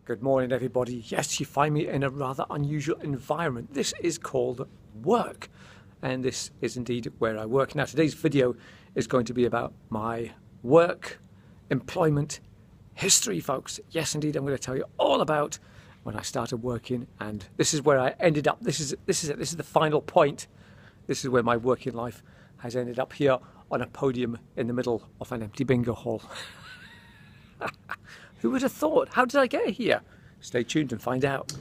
Good morning, everybody. Yes, you find me in a rather unusual environment. This is called work, and this is indeed where I work. Now, today's video is going to be about my work, employment, history, folks. Yes, indeed, I'm going to tell you all about when I started working, and this is where I ended up. This is it. This is the final point. This is where my working life has ended up, here on a podium in the middle of an empty bingo hall. Who would have thought? How did I get here? Stay tuned and find out.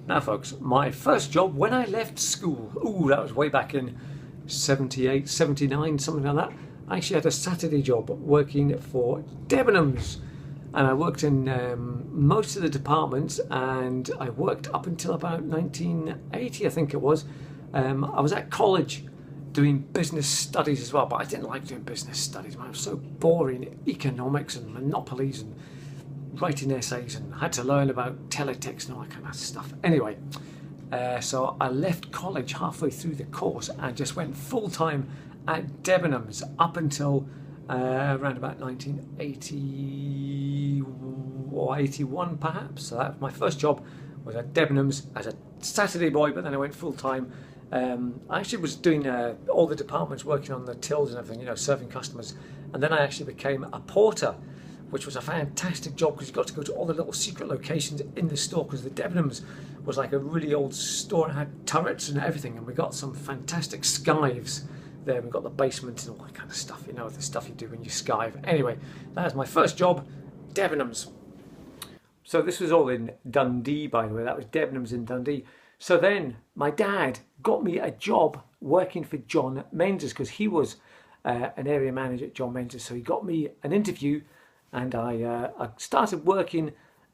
Now, folks, my first job when I left school, that was way back in 78, 79, something like that. I actually had a Saturday job working for Debenhams. And I worked in most of the departments, and I worked up until about 1980, I think it was. I was at college doing business studies as well, but I didn't like doing business studies, man. It was so boring. Economics and monopolies and writing essays, and had to learn about teletext and all that kind of stuff. Anyway, so I left college halfway through the course and just went full-time at Debenhams up until around about 1980 or 81 perhaps. So that was my first job, was at Debenhams as a Saturday boy, but then I went full-time. I actually was doing all the departments, working on the tills and everything, serving customers. And then I actually became a porter, which was a fantastic job because you got to go to all the little secret locations in the store, because the Debenhams was like a really old store and had turrets and everything, and we got some fantastic skives there. We got the basement and all that kind of stuff, the stuff you do when you skive. Anyway, that was my first job, Debenhams. So this was all in Dundee, by the way. That was Debenhams in Dundee. So then my dad got me a job working for John Menzies, because he was an area manager at John Menzies. So he got me an interview, and I started working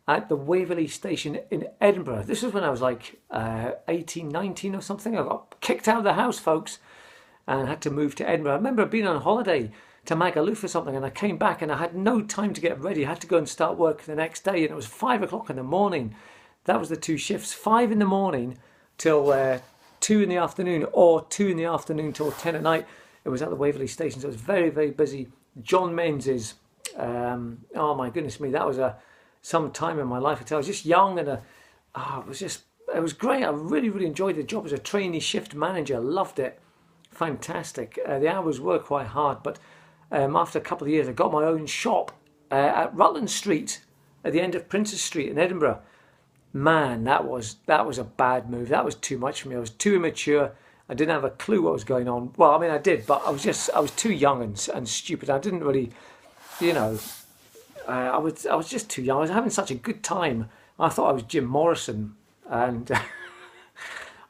at the Waverley Station in Edinburgh. This was when I was like 18, 19 or something. I got kicked out of the house, folks, and had to move to Edinburgh. I remember being on holiday to Magaluf or something, and I came back and I had no time to get ready. I had to go and start work the next day, and it was 5 o'clock in the morning. That was the two shifts, 5 in the morning till 2 in the afternoon, or 2 in the afternoon till 10 at night. It was at the Waverley Station, so it was very, very busy. John Menzies. Oh my goodness me, that was some time in my life. I was just young, and it was great. I really, really enjoyed the job as a trainee shift manager. Loved it. Fantastic. The hours were quite hard, but after a couple of years I got my own shop at Rutland Street at the end of Princes Street in Edinburgh. Man, that was a bad move. That was too much for me. I was too immature. I didn't have a clue what was going on. Well, I mean, I did, but I was too young and stupid. I didn't really, I was just too young. I was having such a good time. I thought I was Jim Morrison, and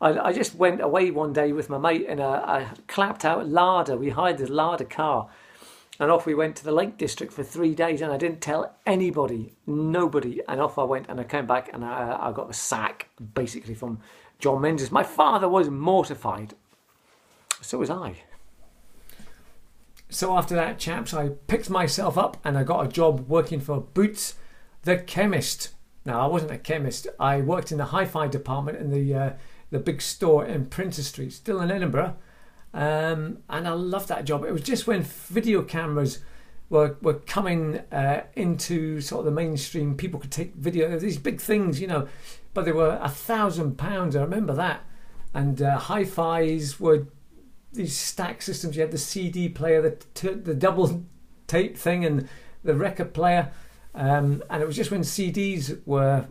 I just went away one day with my mate in a clapped out Lada. We hired the Lada car, and off we went to the Lake District for 3 days, and I didn't tell anybody, nobody, and off I went, and I came back, and I got the sack, basically, from John Menzies. My father was mortified. So was I. So after that, chaps, I picked myself up and I got a job working for Boots the Chemist. Now, I wasn't a chemist. I worked in the hi-fi department in the big store in Princes Street, still in Edinburgh. And I loved that job. It was just when video cameras were coming into sort of the mainstream. People could take video of these big things, but they were £1,000. I remember that. And hi-fis were these stack systems. You had the CD player, the double tape thing, and the record player. And it was just when CDs were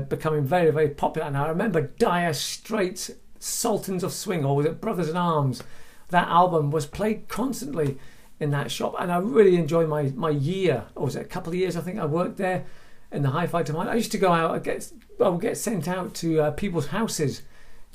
becoming very, very popular. And I remember Dire Straits' Sultans of Swing, or was it Brothers in Arms? That album was played constantly in that shop, and I really enjoyed my year, or was it a couple of years, I think I worked there in the hi-fi department. I used to go out, I would get sent out to people's houses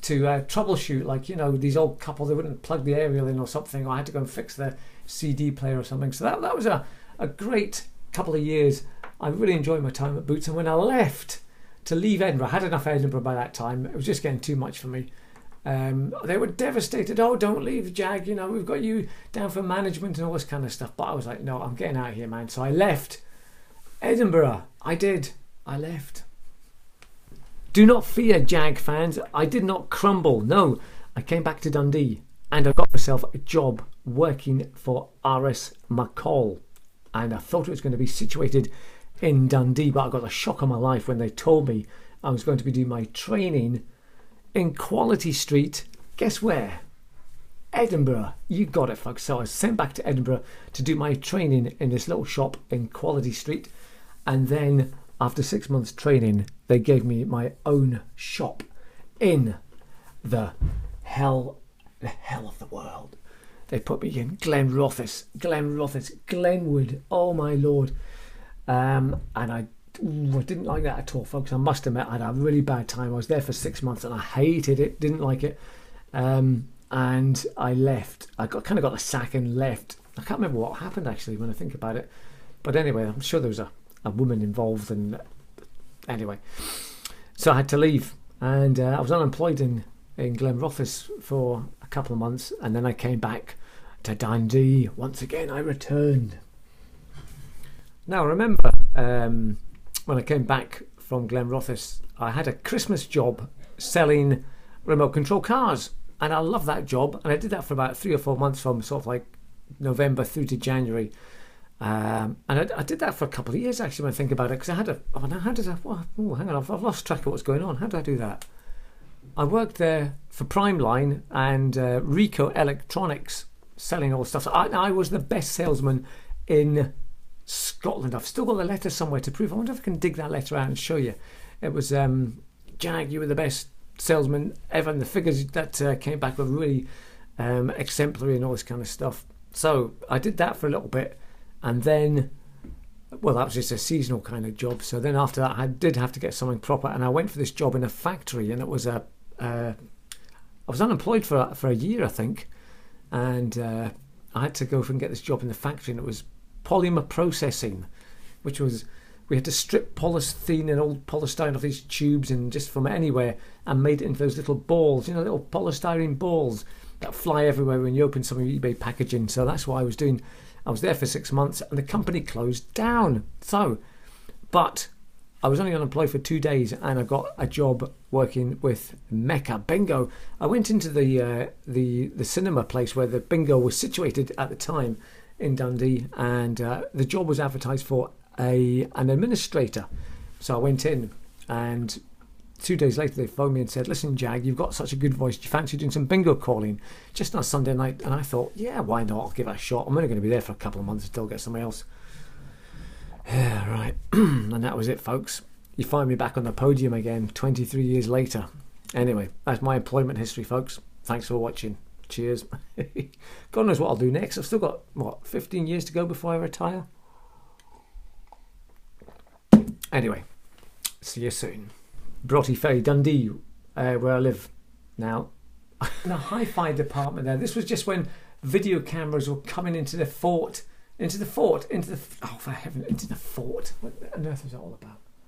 to troubleshoot, like, these old couple, they wouldn't plug the aerial in or something, or I had to go and fix their CD player or something. So that was a great couple of years. I really enjoyed my time at Boots, and when I left to leave Edinburgh, I had enough Edinburgh by that time. It was just getting too much for me. They were devastated. Oh, don't leave, Jag, we've got you down for management and all this kind of stuff. But I was like, no, I'm getting out of here, man. So I left Edinburgh. I left. Do not fear, Jag fans. I did not crumble. No, I came back to Dundee and I got myself a job working for RS McCall. And I thought it was going to be situated in Dundee, but I got a shock of my life when they told me I was going to be doing my training in Quality Street. Guess where? Edinburgh. You got it, folks. So I was sent back to Edinburgh to do my training in this little shop in Quality Street, and then after 6 months training they gave me my own shop in the hell of the world. They put me in Glenrothes, Glenwood, oh my lord. And I didn't like that at all, folks. I must admit I had a really bad time. I was there for 6 months and I hated it, didn't like it. And I left. I kind of got the sack and left. I can't remember what happened actually when I think about it. But anyway, I'm sure there was a woman involved, and anyway. So I had to leave, and I was unemployed in Glenrothes for a couple of months, and then I came back to Dundee. Once again, I returned. Now, remember, when I came back from Glenrothes, I had a Christmas job selling remote control cars, and I loved that job, and I did that for about 3 or 4 months, from sort of like November through to January. And I did that for a couple of years actually when I think about it, because I had hang on, I've lost track of what's going on. How did I do that? I worked there for Primeline and Rico Electronics, selling all stuff. So I was the best salesman in Scotland. I've still got the letter somewhere to prove. I wonder if I can dig that letter out and show you. It was, Jag, you were the best salesman ever, and the figures that came back were really exemplary and all this kind of stuff. So I did that for a little bit, and then, well, that was just a seasonal kind of job. So then after that I did have to get something proper, and I went for this job in a factory, and it was I was unemployed for a year, I think, and I had to go and get this job in the factory, and it was polymer processing, which was, we had to strip polythene and old polystyrene off these tubes and just from anywhere, and made it into those little balls, little polystyrene balls that fly everywhere when you open some of your eBay packaging. So that's what I was doing. I was there for 6 months, and the company closed down. So, but I was only unemployed for 2 days, and I got a job working with Mecca Bingo. I went into the cinema place where the bingo was situated at the time in Dundee, and the job was advertised for an administrator. So I went in, and 2 days later they phoned me and said, "Listen, Jag, you've got such a good voice. Do you fancy doing some bingo calling just on a Sunday night?" And I thought, yeah, why not? I'll give it a shot. I'm only going to be there for a couple of months until I get somebody else. Yeah, right. And that was it, folks. You find me back on the podium again 23 years later. Anyway, that's my employment history, folks. Thanks for watching. Cheers. God knows what I'll do next. I've still got, 15 years to go before I retire? Anyway, see you soon. Broughty Ferry, Dundee, where I live now. In the hi-fi department there. This was just when video cameras were coming into the fort. What on earth was that all about?